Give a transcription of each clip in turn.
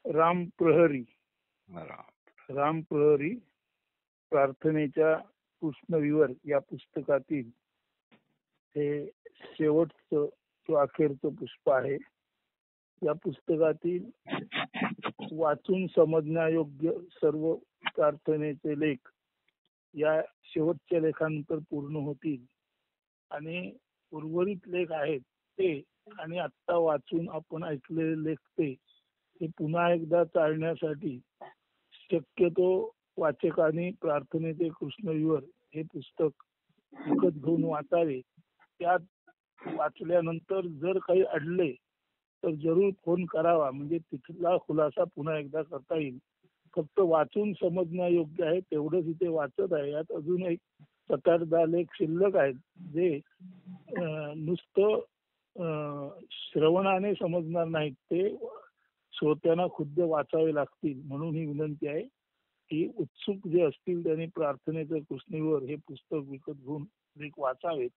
राम प्रहरी राम. राम प्रहरी प्रार्थनेच्या कृष्णविवर या पुस्तकातील हे शेवटचं किंवा अखेरचं पुष्प आहे. या पुस्तकातील वाचून समजण्यायोग्य सर्व प्रार्थनेचे लेख या शेवटच्या लेखानंतर पूर्ण होतील आणि उर्वरित लेख आहेत ते आणि आत्ता वाचून आपण ऐकलेले लेख ते हे पुन्हा एकदा चालण्यासाठी शक्यतो वाचकांनी प्रार्थनेचे कृष्णविवर हे पुस्तक विकत घेऊन वाचावे. त्यात वाचल्यानंतर जर काही अडले तर जरूर फोन करावा, म्हणजे तिथला खुलासा पुन्हा एकदा करता येईल. फक्त वाचून समजण्यायोग्य आहे तेवढंच इथे वाचत आहे. यात अजून एक 7-10 लेख शिल्लक आहेत जे नुसतं श्रवणाने समजणार नाहीत, ते श्रोत्यांना खुद्द वाचावे लागतील. म्हणून ही विनंती आहे की उत्सुक जे असतील त्यांनी प्रार्थनेचं कृष्णविवर हे पुस्तक विकत घेऊन लेख वाचावेत.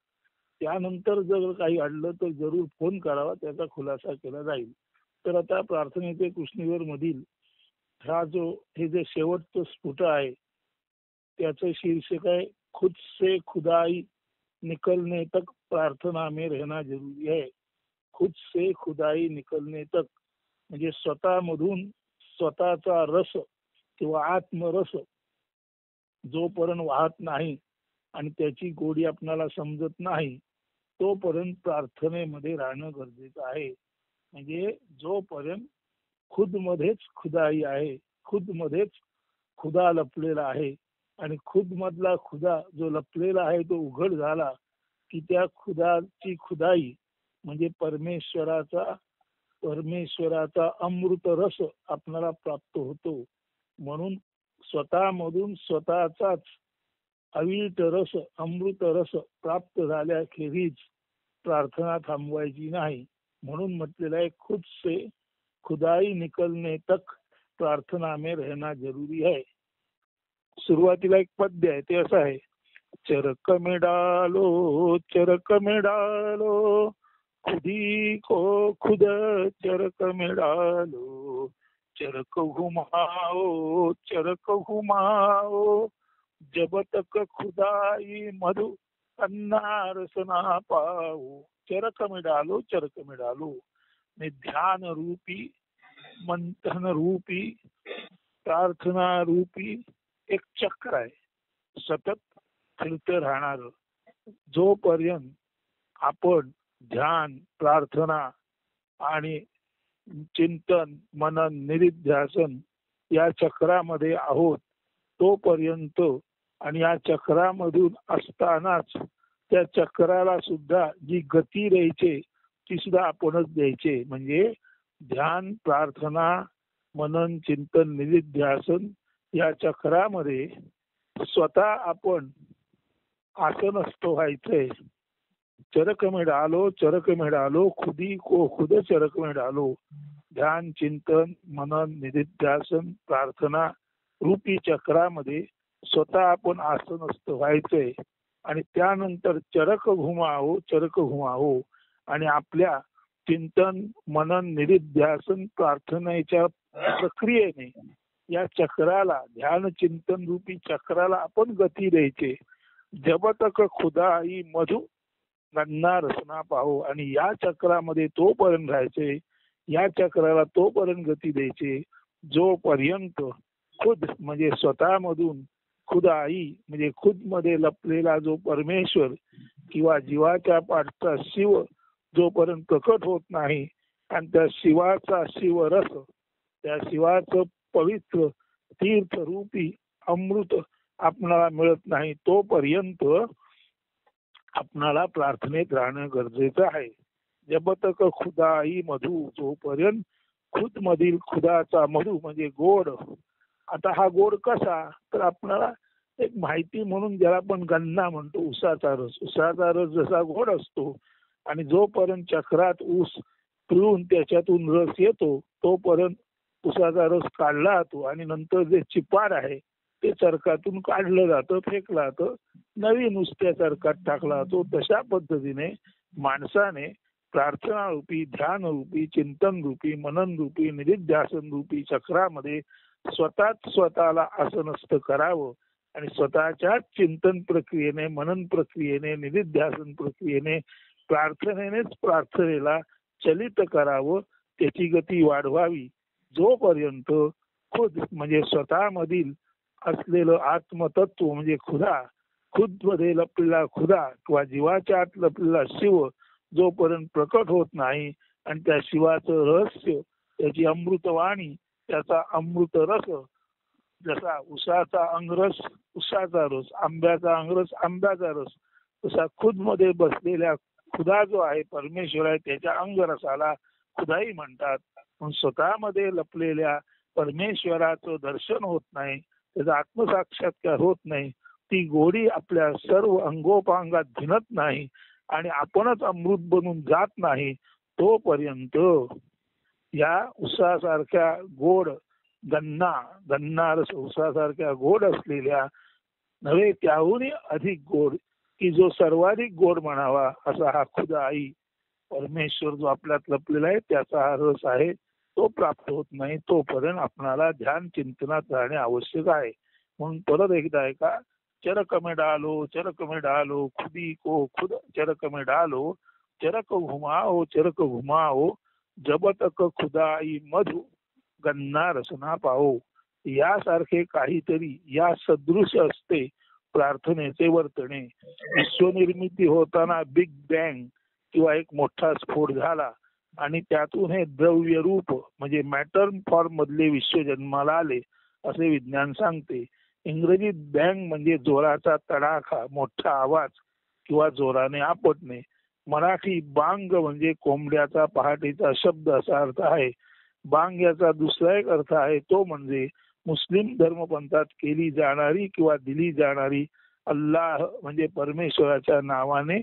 त्यानंतर जर काही अडलं तर जरूर फोन करावा, त्याचा खुलासा केला जाईल. तर आता प्रार्थनेचे कृष्णविवर मधील हे जे शेवटचं स्फुट आहे त्याचं शीर्षक आहे खुद से खुदाई निकलने तक प्रार्थना में रहना जरूरी है. खुद से खुदाई निकलने तक म्हणजे स्वतःमधून स्वतःचा रस किंवा आत्मरस जोपर्यंत वाहत नाही आणि त्याची गोडी आपल्याला समजत नाही तोपर्यंत प्रार्थनेमध्ये राहणं गरजेचं आहे. म्हणजे जोपर्यंत खुद मध्येच खुदाई आहे, खुद मध्येच खुदा लपलेला आहे आणि खुद मधला खुदा जो लपलेला आहे तो उघड झाला की त्या खुदाची खुदाई म्हणजे परमेश्वराचा अमृत रस आपल्याला प्राप्त होतो. म्हणून स्वतःमधून स्वतःचाच अविट रस अमृत रस प्राप्त झाल्याखेरीज प्रार्थना थांबवायची नाही. म्हणून म्हटलेलं आहे खुद से खुदाई निकलने तक प्रार्थना में रहना जरूरी है. सुरुवातीला एक पद्य आहे ते असं आहे. चरक में डालो खुदी को खुद चरक में डालो चरक घुमाओ जब तक खुदाई मधु अन्नारस ना पाओ. चरक में डालो ध्यान रूपी मंथन रूपी प्रार्थना रूपी एक चक्र आहे सतत फिरत राहणार. जोपर्यंत आपण ध्यान प्रार्थना आणि चिंतन मनन निरिध्यासन या चक्रामध्ये आहोत तोपर्यंत आणि या चक्रामधून असतानाच त्या चक्राला सुद्धा जी गती द्यायची ती सुद्धा आपणच द्यायचे. म्हणजे ध्यान प्रार्थना मनन चिंतन निरिध्यासन या चक्रामध्ये स्वतः आपण आसनस्थ व्हायचंय. चरक में डालो खुदी को खुद चरक में डालो. ध्यान चिंतन मनन निदिध्यासन प्रार्थना रूपी चक्रामध्ये स्वतः आपण आसनस्थ व्हायचंय आणि त्यानंतर चरक घुमाओ आणि आपल्या चिंतन मनन निदिध्यासन प्रार्थनेच्या प्रक्रियेने या चक्राला ध्यान चिंतन रूपी चक्राला आपण गती द्यायचे. जब तक खुदाई मधु गन्ना रसना पाहो. आणि या चक्रामध्ये तोपर्यंत राहायचे, या चक्राला तोपर्यंत गती द्यायचे जोपर्यंत खुद म्हणजे स्वतःमधून खुदाई म्हणजे खुद मध्ये लपलेला जो परमेश्वर किंवा जीवाच्या पाठचा शिव जोपर्यंत प्रकट होत नाही आणि त्या शिवाचा शिवरस त्या शिवाचं पवित्र तीर्थ रूपी अमृत आपणाला मिळत नाही तोपर्यंत आपणाला प्रार्थनेत राहणं गरजेचं आहे. जब तक खुदाई मधु जोपर्यंत खुद मधील खुदाचा मधु म्हणजे गोड. आता हा गोड कसा तर आपणाला एक माहिती म्हणून ज्याला आपण गन्ना म्हणतो उसाचा रस जसा गोड असतो आणि जोपर्यंत चक्रात ऊस पिळून त्याच्यातून रस येतो तोपर्यंत उसाचा रस काढला जातो आणि नंतर जे चिपाड आहे ते चरकातून काढलं जातं फेकलं जातं नवीन नुसत्या चरकात टाकला जातो. तशा पद्धतीने माणसाने प्रार्थना रूपी, ध्यान रूपी, चिंतन रूपी, मनन रूपी, निधिध्यासन रूपी चक्रामध्ये स्वतःला आसनस्थ करावं आणि स्वतःच्याच चिंतन प्रक्रियेने, मनन प्रक्रियेने, निधिध्यासन प्रक्रियेने, प्रार्थनेनेच प्रार्थनेला चलित करावं, त्याची गती वाढवावी. जोपर्यंत खुद म्हणजे स्वतःमधील असलेलं आत्मतत्व म्हणजे खुद मध्ये लपलेला खुदा किंवा जीवाच्या आत लपलेला शिव जोपर्यंत प्रकट होत नाही आणि त्या शिवाचं रहस्य, त्याची अमृतवाणी, त्याचा अमृत रस, जसा उसाचा अंगरस उसाचा रस, आंब्याचा अंगरस आंब्याचा रस, तसा खुद मध्ये बसलेल्या खुदा जो आहे, परमेश्वर आहे, त्याच्या अंगरसाला खुदाई म्हणतात. म्हणून स्वतःमध्ये लपलेल्या परमेश्वराचं दर्शन होत नाही, त्याचा आत्मसाक्षात्कार होत नाही, ती गोडी आपल्या सर्व अंगोपांगात भिनत नाही आणि आपणच अमृत बनून जात नाही, तोपर्यंत या उसासारख्या गोड गन्ना रस उसासारख्या गोड असलेल्या नव्हे त्याहूनही अधिक गोड, की जो सर्वाधिक गोड म्हणावा असा हा खुदा आई परमेश्वर जो आपल्यात लपलेला आहे त्याचा हा रस आहे, तो प्राप्त होत नाही. तोपर्यंत आपणाला ध्यान चिंतनात राहणे आवश्यक आहे. म्हणून परत एकदा ऐका, चरक में डालो खुदी को खुद चरक में डालो, चरक घुमाओ जब तक खुदाई मधु गन्ना रसना पाओ. यासारखे काहीतरी या सदृश असते प्रार्थनेचे वर्तणे. विश्वनिर्मिती होताना बिग बँग किंवा एक मोठा स्फोट झाला आणि त्यातून हे द्रव्य रूप म्हणजे मॅटर फॉर्म मधले विश्व जन्माला आले असे विज्ञान सांगते. इंग्रजीत बँग म्हणजे जोराचा तडाखा, मोठा आवाज किंवा जोराने आपटणे. मराठी बांग म्हणजे कोंबड्याचा पहाटेचा शब्द असा अर्थ आहे. बांग याचा दुसरा एक अर्थ आहे, तो म्हणजे मुस्लिम धर्मपंथात केली जाणारी किंवा दिली जाणारी अल्लाह म्हणजे परमेश्वराच्या नावाने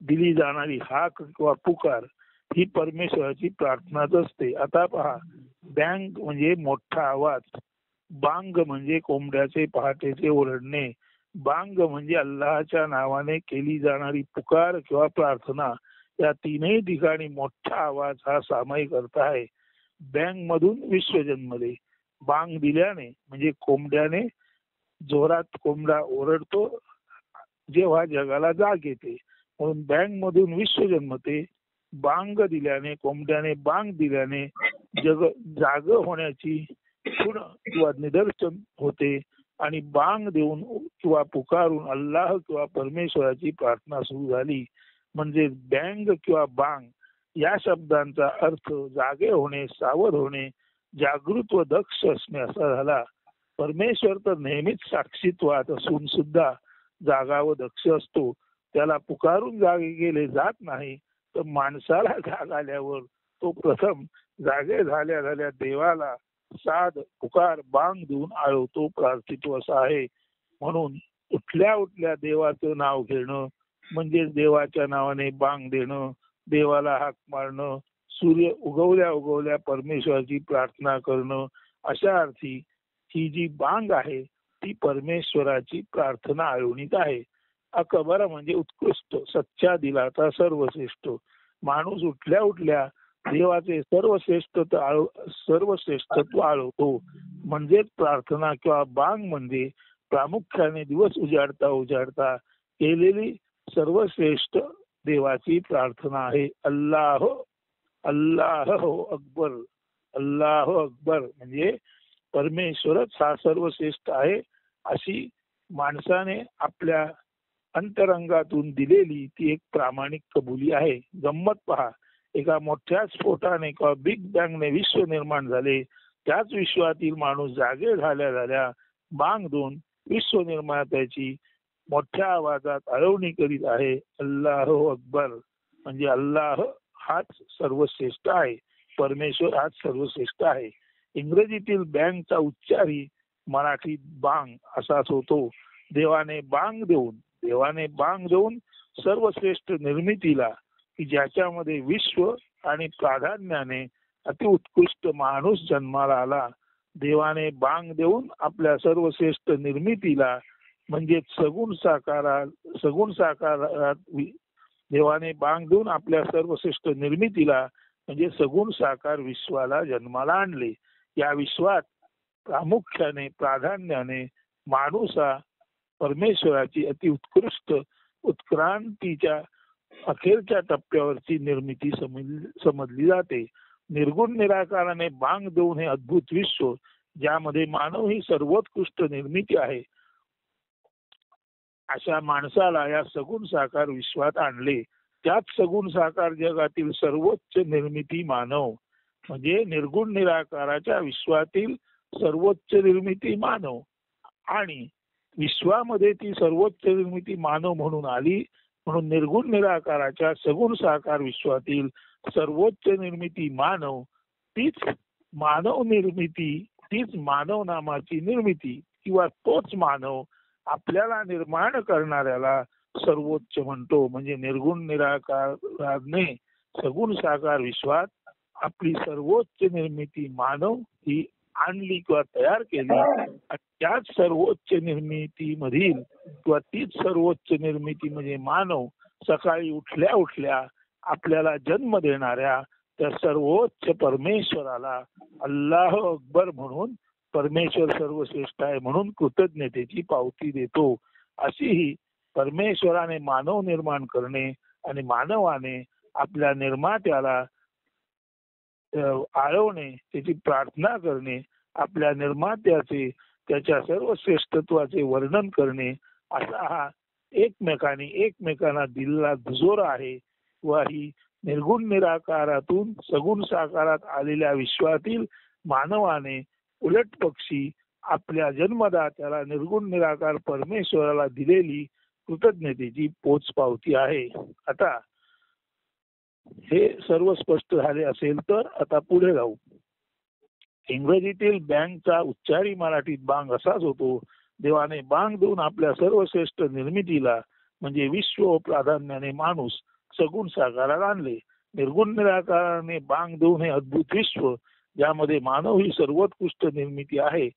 दिली जाणारी हाक किंवा पुकार, ही परमेश्वराची प्रार्थनाच असते. आता पहा, बँग म्हणजे मोठा आवाज, बांग म्हणजे कोंबड्याचे पहाटेचे ओरडणे, बांग म्हणजे अल्लाहच्या नावाने केली जाणारी पुकार किंवा प्रार्थना. या तीनही ठिकाणी मोठा आवाज हा सामायिक अर्थ आहे. बँग मधून विश्व जन्मले. बांग दिल्याने म्हणजे कोंबड्याने जोरात कोंबडा ओरडतो जेव्हा जगाला जाग येते, म्हणून बँग मधून विश्व जन्मते. बांग दिल्याने, कोंबड्याने बांग दिल्याने जग जाग होण्याची खुण किंवा निदर्शन होते आणि बांग देऊन किंवा पुकारून अल्लाह किंवा परमेश्वराची प्रार्थना सुरू झाली. म्हणजे बँग किंवा बांग या शब्दांचा अर्थ जागे होणे, सावध होणे, जागृत व दक्ष असणे असा झाला. परमेश्वर तर नेहमीच साक्षीत्वात असून सुद्धा जागा व दक्ष असतो. त्याला पुकारून जागे गेले जात नाही, तर माणसाला जाग आल्यावर तो प्रथम जागे झाल्या देवाला साध पुकार बांग देऊन आळवतो, प्रार्थितो असा आहे. म्हणून उठल्या देवाचं नाव घेणं म्हणजे देवाच्या नावाने बांग देणं, देवाला हाक मारणं, सूर्य उगवल्या परमेश्वराची प्रार्थना करणं, अशा अर्थी ही जी बांग आहे ती परमेश्वराची प्रार्थना आळवणीत आहे. अकबर म्हणजे उत्कृष्ट, सच्चा दिलाचा सर्वश्रेष्ठ. माणूस उठल्या देवाचे सर्वश्रेष्ठत्व आळवतो. म्हणजेच प्रार्थना किंवा बांग म्हणजे प्रामुख्याने दिवस उजाडता केलेली सर्वश्रेष्ठ देवाची प्रार्थना आहे. अल्लाह अकबर, अल्लाह अकबर म्हणजे परमेश्वरच हा सर्वश्रेष्ठ आहे, अशी माणसाने आपल्या अंतरंगातून दिलेली ती एक प्रामाणिक कबुली आहे. गंमत पहा, एका मोठ्या स्फोटाने किंवा बिग बँगने विश्व निर्माण झाले. त्याच विश्वातील माणूस जागे झाल्या बांग देऊन विश्व निर्मात्याची मोठ्या आवाजात आळवणी करीत आहे. अल्लाह अकबर म्हणजे अल्लाह हाच सर्वश्रेष्ठ आहे, परमेश्वर हाच सर्वश्रेष्ठ आहे. इंग्रजीतील बँगचा उच्चारही मराठीत बांग असाच होतो. देवाने बांग देऊन सर्वश्रेष्ठ निर्मितीला, की ज्याच्यामध्ये विश्व आणि प्राधान्याने अतिउत्कृष्ट माणूस जन्माला आला, देवाने बांग देऊन आपल्या सर्वश्रेष्ठ निर्मितीला म्हणजे सगुण साकारात देवाने बांग देऊन आपल्या सर्वश्रेष्ठ निर्मितीला म्हणजे सगुण साकार विश्वाला जन्माला आणले. या विश्वात प्रामुख्याने प्राधान्याने माणूस हा परमेश्वराची अति उत्कृष्ट उत्क्रांतीच्या अखेरच्या टप्प्यावरची निर्मिती समजली जाते. निर्गुण निराकाराने बांग देऊन हे अद्भुत विश्व ज्यामध्ये मानव ही सर्वोत्कृष्ट निर्मिती आहे अशा माणसाला या सगुण साकार विश्वात आणले. त्याच सगुण साकार जगातील सर्वोच्च निर्मिती मानव म्हणजे निर्गुण निराकाराच्या विश्वातील सर्वोच्च निर्मिती मानव आणि विश्वामध्ये ती सर्वोच्च निर्मिती मानव म्हणून आली. म्हणून निर्गुण निराकाराच्या सगुण साकार विश्वातील सर्वोच्च निर्मिती मानव तीच मानव निर्मिती तीच मानव नामाची निर्मिती किंवा तोच मानव आपल्याला निर्माण करणाऱ्याला सर्वोच्च म्हणतो. म्हणजे निर्गुण निराकाराने सगुण साकार विश्वात आपली सर्वोच्च निर्मिती मानव ही आणली किंवा तयार केली आणि त्याच सर्वोच्च निर्मिती मधील किंवा तीच सर्वोच्च निर्मिती म्हणजे मानव सकाळी उठल्या उठल्या आपल्याला जन्म देणाऱ्या त्या सर्वोच्च परमेश्वराला अल्लाह अकबर म्हणून परमेश्वर सर्वश्रेष्ठ आहे म्हणून कृतज्ञतेची पावती देतो. अशी ही परमेश्वराने मानव निर्माण करणे आणि मानवाने आपल्या निर्मात्याला आळवणे त्याची प्रार्थना करणे आपल्या निर्मात्याचे त्याच्या सर्व श्रेष्ठत्वाचे वर्णन करणे असा हा एकमेकांना दिलेला दुजोरा आहे. व ही निर्गुण निराकारातून सगुण साकारात आलेल्या विश्वातील मानवाने उलट पक्षी आपल्या जन्मदात्याला निर्गुण निराकार परमेश्वराला दिलेली कृतज्ञतेची पोचपावती आहे. आता हे सर्व स्पष्ट झाले असेल तर आता पुढे जाऊ. इंग्रजीतील बँकचा उच्चारी मराठीत बांग असाच होतो. देवाने बांग देऊन आपल्या सर्वश्रेष्ठ निर्मितीला म्हणजे विश्व व प्राधान्याने माणूस सगुण साकारात आणले. निर्गुण निराकाराने बांग देऊन हे अद्भुत विश्व ज्यामध्ये मानव ही सर्वोत्कृष्ट निर्मिती आहे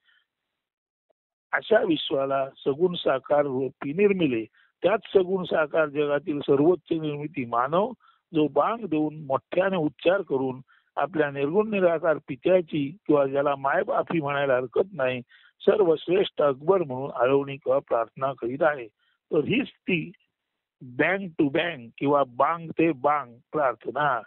अशा विश्वाला सगुण साकार रूपी निर्मिले. त्याच सगुण साकार जगातील सर्वोच्च निर्मिती मानव जो बांग देऊन मोठ्याने उच्चार करून आपल्या निर्गुण निराकार पित्याची किंवा ज्याला मायबापी म्हणायला हरकत नाही सर्वश्रेष्ठ अकबर म्हणून आळवणी किंवा प्रार्थना करीत आहे. तर हीच ती बँग टू बँग किंवा बांग ते बांग प्रार्थना.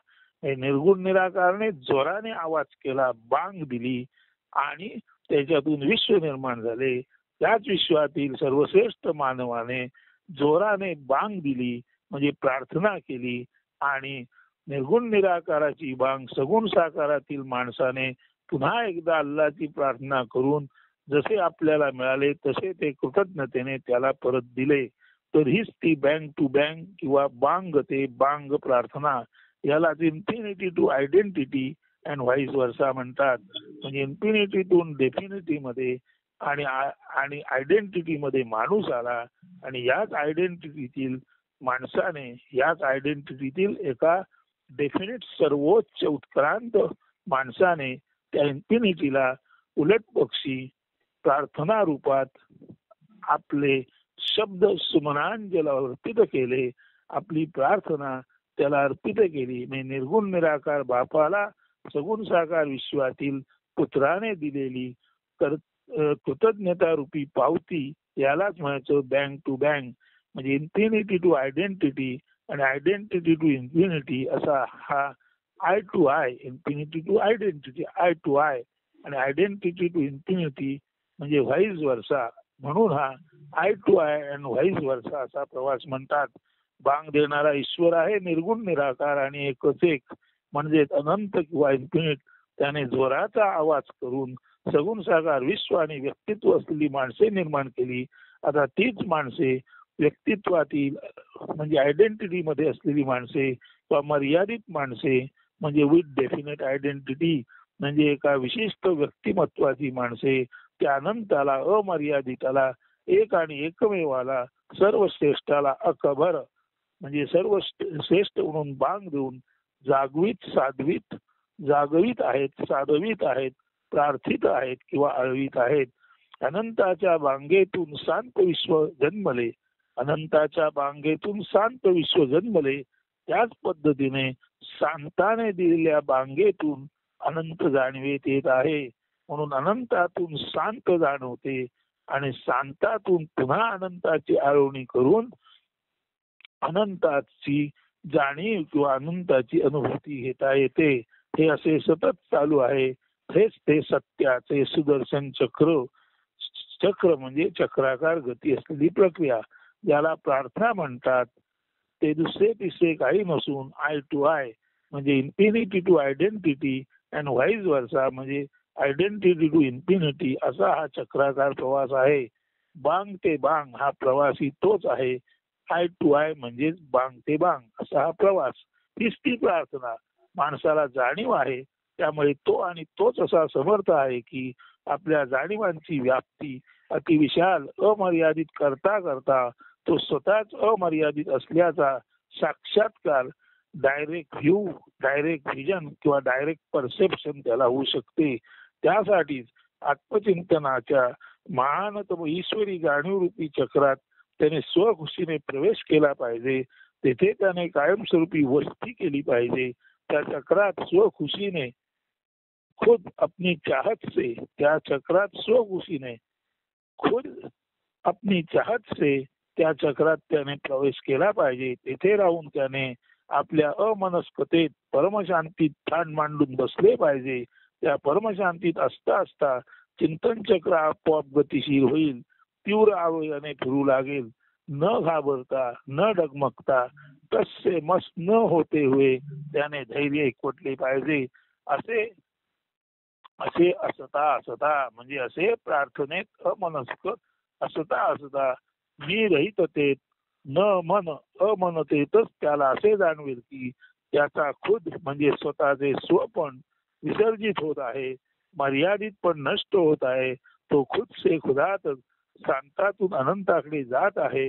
निर्गुण निराकारने जोराने आवाज केला, बांग दिली आणि त्याच्यातून विश्व निर्माण झाले. त्याच विश्वातील सर्वश्रेष्ठ मानवाने जोराने बांग दिली म्हणजे प्रार्थना केली आणि निर्गुण निराकाराची बांग सगुण साकारातील माणसाने पुन्हा एकदा अल्लाची प्रार्थना करून जसे आपल्याला मिळाले तसे ते कृतज्ञतेने त्याला परत दिले. तर हीच ती बँग टू बँग किंवा बांग ते बांग प्रार्थना. याला infinity to identity and vice versa म्हणतात. म्हणजे इन्फिनिटीतून डेफिनिटी मध्ये आणि आयडेंटिटी मध्ये माणूस आला आणि याच आयडेंटिटीतील माणसाने याच आयडेंटिटीतील एका डेफिनेट सर्वोच्च उत्क्रांत माणसाने त्या इन्फिनिटीला उलट पक्षी प्रार्थना रूपात आपले शब्द सुमनांजला अर्पित केले. आपली प्रार्थना त्याला अर्पित केली. म्हणजे निर्गुण निराकार बापाला सगुण साकार विश्वातील पुत्राने दिलेली कृतज्ञता रूपी पावती यालाच म्हणायचं बँग टू बँग. म्हणजे इन्फिनिटी टू आयडेंटिटी आणि आयडेंटिटी टू इन्फिनिटी असा हा I to I. Infinity to identity I to I आणि आयडेंटिटी टू इन्फिनिटी म्हणजे व्हाईस वर्सा. म्हणून हा I to I and vice versa असा प्रवास म्हणतात. बांग देणारा ईश्वर आहे निर्गुण निराकार आणि एकच एक म्हणजे अनंत किंवा इन्फिनिट. त्याने जोराचा आवाज करून सगुण साकार विश्व आणि व्यक्तित्व असलेली माणसे निर्माण केली. आता तीच माणसे व्यक्तित्वातील म्हणजे आयडेंटिटी मध्ये असलेली माणसे किंवा मर्यादित माणसे म्हणजे विथ डेफिनेट आयडेंटिटी म्हणजे एका विशिष्ट व्यक्तिमत्वाची माणसे त्या अनंताला अमर्यादिताला एक आणि एकमेवाला सर्वश्रेष्ठाला अकबर म्हणजे सर्व श्रेष्ठ म्हणून बांग देऊन जागवीत आहेत साधवीत आहेत प्रार्थित आहेत किंवा आळवीत आहेत. अनंताच्या बांगेतून शांत विश्व जन्मले. अनंताच्या बांगेतून शांत विश्व जन्मले त्याच पद्धतीने शांताने दिलेल्या बांगेतून अनंत जाणीवेत येत आहे. म्हणून अनंतातून शांत जाणवते आणि शांतातून पुन्हा अनंताची आळवणी करून अनंताची जाणीव किंवा अनंताची अनुभूती घेता येते. हे असे सतत चालू आहे. हेच ते सत्याचे सुदर्शन चक्र. चक्र म्हणजे चक्राकार गती असलेली प्रक्रिया, ज्याला प्रार्थना म्हणतात. ते दुसरे तिसरे काही नसून आय टू आय म्हणजे infinity to identity and vice versa म्हणजे आयडेंटिटी टू इन्फिनिटी असा हा चक्राकार प्रवास आहे. बांग ते बांग हा प्रवासी तोच आहे. आय टू आय म्हणजे बांग ते बांग असा हा प्रवास. हीच ती प्रार्थना. माणसाला जाणीव आहे, त्यामुळे तो आणि तोच असा समर्थ आहे की आपल्या जाणीवांची व्याप्ती अतिविशाल अमर्यादित करता करता तो स्वतःच अमर्यादित असल्याचा साक्षात्कार डायरेक्ट व्ह्यू, डायरेक्ट व्हिजन किंवा डायरेक्ट परसेप्शन त्याला होऊ शकते. त्यासाठीच आत्मचिंतनाच्या महानतम ईश्वरी जाणीवरूपी चक्रात त्याने स्वखुशीने प्रवेश केला पाहिजे. तेथे त्याने कायमस्वरूपी वस्ती केली पाहिजे. त्या चक्रात स्वखुशीने खुद अपनी चाहत से, त्या चक्रात स्वखुशीने खुद अपनी चाहत से त्या चक्रात त्याने प्रवेश केला पाहिजे. तेथे राहून त्याने आपल्या अमनस्कतेत परमशांतीत ठाण मांडून बसले पाहिजे. त्या परमशांतीत असता असता चिंतन चक्र आपोआप गतिशील होईल, तीव्र आवयाने फिरू लागेल. न घाबरता, न डगमगता, तसे मस्त न होते हुए त्याने धैर्य एकवटले पाहिजे. असे असे असता असता म्हणजे असे प्रार्थनेत अमनस्क असता असता निरहिततेत न मन अमनतेतच त्याला असे जाणवेल की त्याचा खुद म्हणजे स्वतःचे स्वपण विसर्जित होत आहे, मर्यादित पण नष्ट होत आहे. तो खुद से खुदात शांतातून अनंताकडे जात आहे.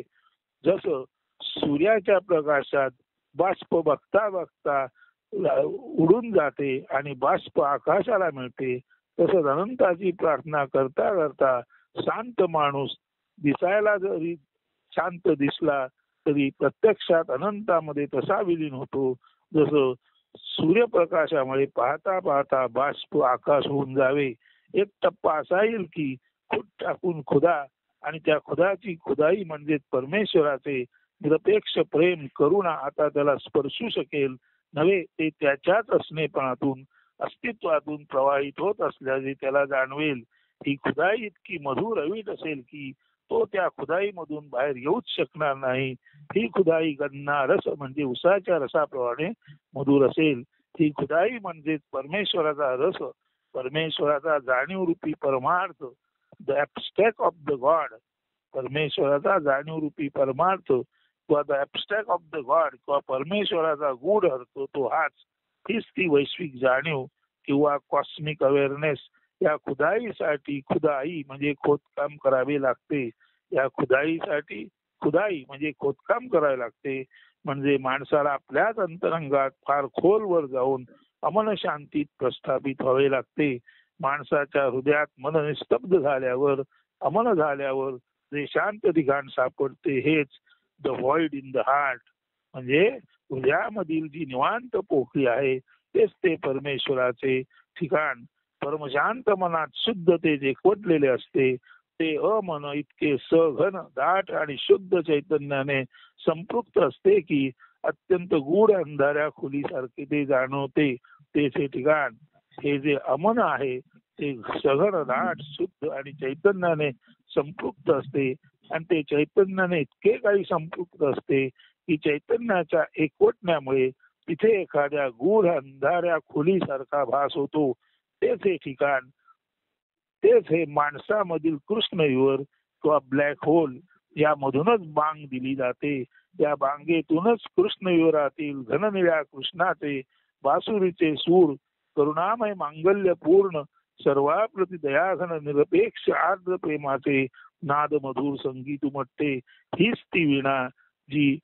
जसं सूर्याच्या प्रकाशात बाष्प बघता बघता उडून जाते आणि बाष्प आकाशाला मिळते, तसंच अनंताची प्रार्थना करता करता शांत माणूस दिसायला जरी शांत दिसला तरी प्रत्यक्षात अनंतामध्ये तसा विलीन होतो. जसं सूर्यप्रकाशामुळे पाहता पाहता बाष्प आकाश होऊन जावे. एक टप्पा असा येईल की खुद टाकून खुदा आणि त्या खुदाची खुदाई म्हणजे परमेश्वराचे निरपेक्ष प्रेम करुणा आता त्याला स्पर्शू शकेल नव्हे, ते त्याच्याच असणेपणातून अस्तित्वातून प्रवाहित होत असल्याचे त्याला जाणवेल. ही खुदाई इतकी मधुर अवीट असेल की तो त्या खुदाईमधून बाहेर येऊच शकणार नाही. ही खुदाई गन्ना रस म्हणजे उसाच्या रसाप्रमाणे मधुर असेल. ही खुदाई म्हणजे परमेश्वराचा रस, परमेश्वराचा जाणीवरूपी परमार्थ, the abstract of the god, परमेश्वराचा जाणीवरूपी परमार्थ किंवा the abstract of the god किंवा परमेश्वराचा गूढ अर्थ तो हाच. हीच ती वैश्विक जाणीव किंवा कॉस्मिक अवेअरनेस. या खुदाईसाठी खुदाई म्हणजे खोदकाम करावे लागते. या खुदाईसाठी खुदाई म्हणजे खोदकाम करावे लागते. म्हणजे माणसाला आपल्याच अंतरंगात फार खोलवर जाऊन अमन शांतीत प्रस्थापित व्हावे लागते. माणसाच्या हृदयात मन निस्तब्ध झाल्यावर, अमन झाल्यावर जे शांत ठिकाण सापडते हेच the void in the heart म्हणजे हृदयामधील जी निवांत पोकळी आहे तेच ते परमेश्वराचे ठिकाण. परमशांत मनात शुद्धतेत एकवटलेले असते. ते अमन इतके सघन दाट आणि शुद्ध चैतन्याने संपृक्त असते की अत्यंत गूढ अंधाऱ्या खोलीसारखे ते जाणवते. तेचे ठिकाण हे जे अमन आहे ते सघन दाट शुद्ध आणि चैतन्याने संपृक्त असते. आणि ते चैतन्याने इतके काही संपृक्त असते की चैतन्याच्या एकवटण्यामुळे तिथे एखाद्या गूढ अंधाऱ्या खोलीसारखा भास होतो. तेच हे ठिकाण, तेच हे माणसामधील कृष्णविवर किंवा ब्लॅक होल. यामधूनच बांग दिली जाते. या बांगेतूनच कृष्णविवरातील घननिळ्या कृष्णाचे बासुरीचे सूर करुणामय मांगल्य पूर्ण सर्वाप्रती दयाघन निरपेक्ष आर्द्र प्रेमाचे नाद मधुर संगीत उमटते. हीच ती वीणा जी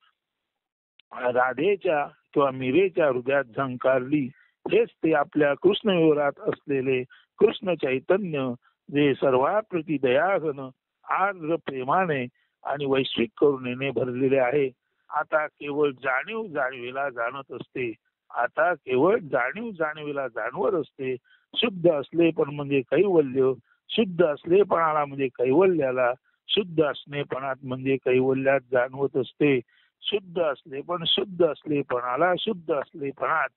राधेच्या किंवा मीरेच्या हृदयात झंकारली. हेच ते आपल्या कृष्णविवरात असलेले कृष्ण चैतन्य जे सर्वाप्रती दयाघन आर्द्र प्रेमाने आणि वैश्विक करुणेने भरलेले आहे. आता केवळ जाणीव जाणीवेला जाणत असते. आता केवळ जाणीव जाणीवेला जाणवत असते. शुद्ध असलेपण म्हणजे कैवल्य. शुद्ध असलेपणाला म्हणजे कैवल्याला. शुद्ध असणेपणात म्हणजे कैवल्यात जाणवत असते. शुद्ध असलेपण शुद्ध असलेपणाला शुद्ध असलेपणात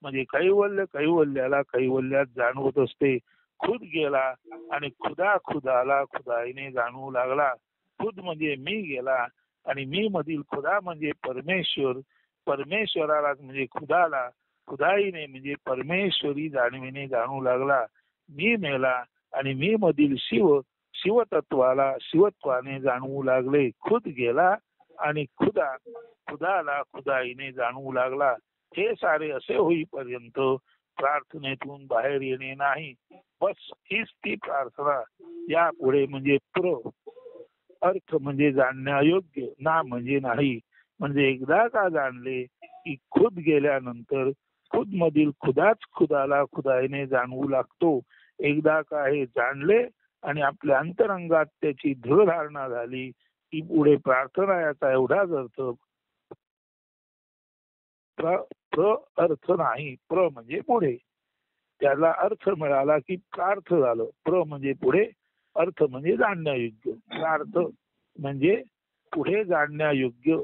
म्हणजे कैवल्य कैवल्याला कैवल्यात जाणवत असते. खुद गेला आणि खुदा खुदाला खुदाईने जाणवू लागला. खुद म्हणजे मी गेला आणि मी मधील खुदा म्हणजे परमेश्वर. परमेश्वराला म्हणजे खुदाला खुदाईने म्हणजे परमेश्वरी जाणीवेने जाणू लागला. मी मेला आणि मी मधील शिव शिवतत्वाला शिवत्वाने जाणवू लागले. खुद गेला आणि खुदा खुदाला खुदाईने जाणवू लागला. हे सारे असे होईपर्यंत प्रार्थनेतून बाहेर येणे नाही. बस हीच ती प्रार्थना. यापुढे म्हणजे अर्थ म्हणजे जाणण्यायोग्य, ना म्हणजे नाही. म्हणजे एकदा का जाणले की खुद गेल्यानंतर खुद मधील खुदाच खुदाला खुदाईने जाणवू लागतो. एकदा का हे जाणले आणि आपल्या अंतरंगात त्याची दृढ धारणा झाली की पुढे प्रार्थना याचा एवढाच अर्थ. अर्थ नाही. म्हणजे पुढे. त्याला अर्थ मिळाला की प्रार्थ झालं. म्हणजे पुढे, अर्थ म्हणजे जाणण्यायोग्य, प्रार्थ म्हणजे पुढे जाणण्यायोग्य,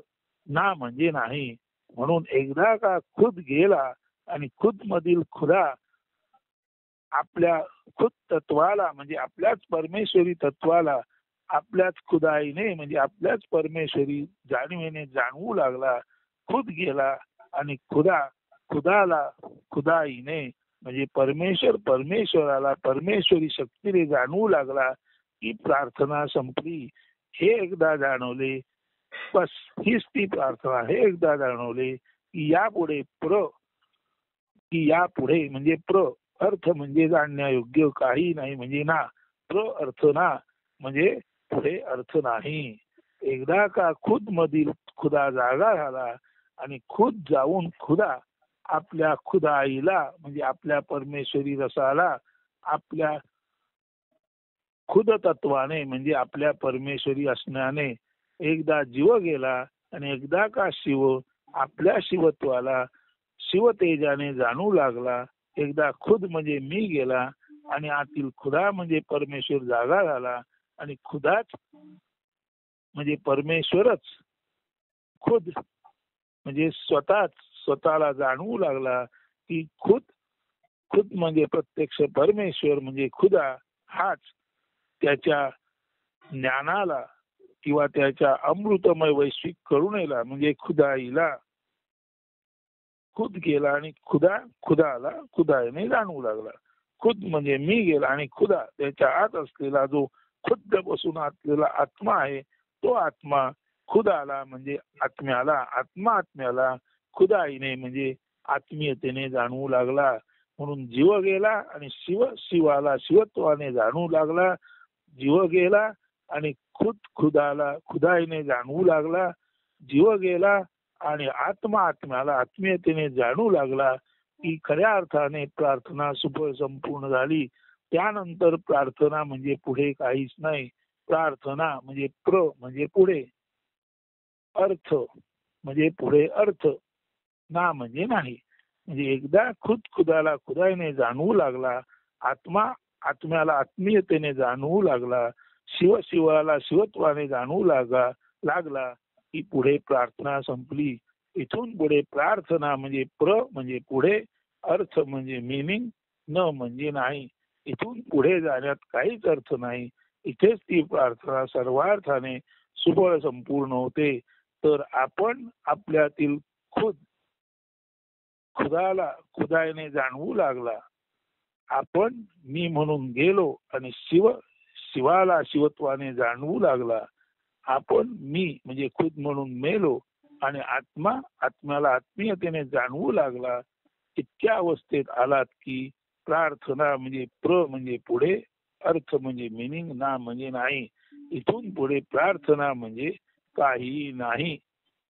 ना म्हणजे नाही. म्हणून एकदा का खुद गेला आणि खुद मधील खुदा आपल्या खुद तत्वाला म्हणजे आपल्याच परमेश्वरी तत्वाला आपल्याच खुदाईने म्हणजे आपल्याच परमेश्वरी जाणीवेने जाणवू लागला. खुद गेला आणि खुदाला खुदाईने म्हणजे परमेश्वराला परमेश्वरी शक्तीने जाणवू लागला की प्रार्थना संपली. हे एकदा जाणवले, बस हीच ती प्रार्थना. हे एकदा जाणवले की यापुढे म्हणजे अर्थ म्हणजे जाणण्यायोग्य काही नाही म्हणजे ना. अर्थ ना म्हणजे पुढे अर्थ नाही. एकदा का खुद मधील खुदा जागा झाला आणि खुद जाऊन खुदा आपल्या खुदाईला म्हणजे आपल्या परमेश्वरी रसाला आपल्या खुद तत्वाने म्हणजे आपल्या परमेश्वरी असण्याने एकदा जीव गेला आणि एकदा का शिव आपल्या शिवत्वाला शिवतेजाने जाणू लागला. एकदा खुद म्हणजे मी गेला आणि आतील खुदा म्हणजे परमेश्वर जागा झाला आणि खुदाच म्हणजे परमेश्वरच खुद म्हणजे स्वतःला जाणवू लागला की खुद म्हणजे प्रत्यक्ष परमेश्वर म्हणजे खुदा हाच त्याच्या ज्ञानाला किंवा त्याच्या अमृतमय वैश्विक करुणेला म्हणजे खुदाईला खुद गेला आणि खुदाला खुदाईने जाणवू लागला. खुद म्हणजे मी गेला आणि खुदा त्याच्या आत असलेला जो खुद्द बसून असलेला आत्मा आहे तो आत्मा खुदाला म्हणजे आत्म्याला खुदाईने म्हणजे आत्मीयतेने जाणवू लागला. म्हणून जीव गेला आणि शिवाला शिवत्वाने जाणवू लागला. जीव गेला आणि खुदाला खुदाईने जाणवू लागला. जीव गेला आणि आत्म्याला आत्मीयतेने जाणू लागला की खऱ्या अर्थाने प्रार्थना संपूर्ण झाली. त्यानंतर प्रार्थना म्हणजे पुढे काहीच नाही. प्रार्थना म्हणजे म्हणजे पुढे, अर्थ म्हणजे पुढे अर्थ, ना म्हणजे नाही. म्हणजे एकदा खुदाला खुदाईने जाणवू लागला, आत्म्याला आत्मीयतेने जाणवू लागला, शिवाला शिवत्वाने जाणवू लागला की पुढे प्रार्थना संपली. इथून पुढे प्रार्थना म्हणजे म्हणजे पुढे, अर्थ म्हणजे मिनिंग, न म्हणजे नाही. इथून पुढे जाण्यात काहीच अर्थ नाही. इथेच ती प्रार्थना सर्वार्थाने सुबळ संपूर्ण होते. तर आपण आपल्यातील खुदाला खुदाईने जाणवू लागला. आपण मी म्हणून गेलो आणि शिवाला शिवत्वाने जाणवू लागला. आपण मी म्हणजे खुद म्हणून मेलो आणि आत्म्याला आत्मीयतेने जाणवू लागला. इतक्या अवस्थेत आलात की प्रार्थना म्हणजे म्हणजे पुढे, अर्थ म्हणजे मिनिंग, ना म्हणजे नाही. इथून पुढे प्रार्थना म्हणजे काही नाही.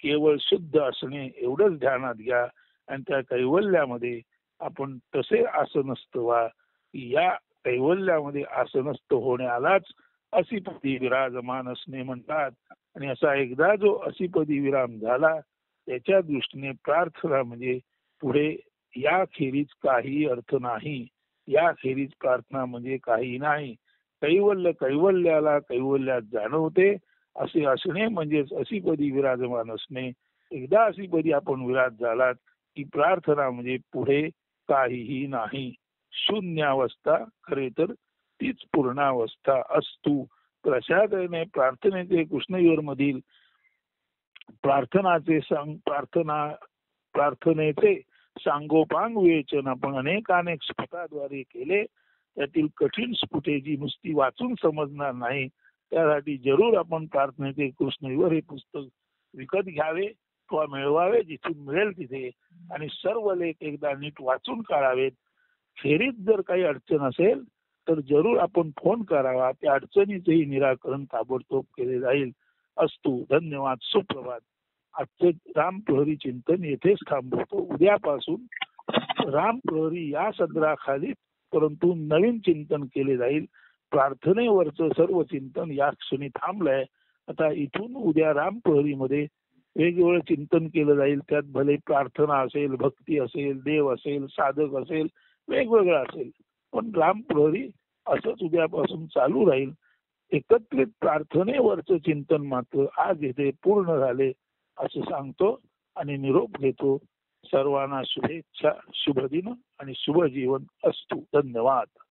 केवळ शुद्ध असणे एवढंच ध्यानात घ्या आणि त्या कैवल्यामध्ये आपण तसे आसनस्थ व्हा. या कैवल्यामध्ये आसनस्थ होण्यालाच असिपती विराजमान असणे म्हणतात. आणि असा एकदा जो असीपदी विराम झाला त्याच्या दृष्टीने प्रार्थना म्हणजे पुढे याखेरीज काही अर्थ नाही. याखेरीज प्रार्थना म्हणजे काही नाही. कैवल्य कैवल्याला कैवल्यात जाणवते असे असणे म्हणजेच असीपदी विराजमान असणे. एकदा असीपदी आपण विराज झालात की प्रार्थना म्हणजे पुढे काहीही नाही. शून्यावस्था खरे तर तीच पूर्णावस्था असतो. तर अशा तऱ्हेने प्रार्थनेचे कृष्णविवर मधील प्रार्थनेचे सांगोपांग विवेचन आपण अनेक स्फुटाद्वारे केले. त्यातील कठीण स्फुटे जी नुसती वाचून समजणार नाही त्यासाठी जरूर आपण प्रार्थनेचे कृष्णविवर हे पुस्तक विकत घ्यावे किंवा मिळवावे जिथून मिळेल तिथे आणि सर्व लेख एकदा नीट वाचून काढावेत. खेरीत जर काही अडचण असेल तर जरूर आपण फोन करावा. त्या अडचणीचेही निराकरण ताबडतोब केले जाईल. असतो. धन्यवाद. सुप्रभात. आजचे राम प्रहरी चिंतन येथेच थांबवतो. उद्यापासून राम प्रहरी या सदराखाली परंतु नवीन चिंतन केले जाईल. प्रार्थनेवरचं सर्व चिंतन या क्षणी थांबलंय. आता इथून उद्या राम प्रहरी मध्ये वेगवेगळं चिंतन केलं जाईल. त्यात भले प्रार्थना असेल, भक्ती असेल, देव असेल, साधक असेल, वेगवेगळं असेल, पण राम प्रहरी असंच उद्यापासून चालू राहील. एकत्रित प्रार्थनेवरचं चिंतन मात्र आज येथे पूर्ण झाले असं सांगतो आणि निरोप घेतो. सर्वांना शुभेच्छा, शुभ दिन आणि शुभ जीवन असतो. धन्यवाद.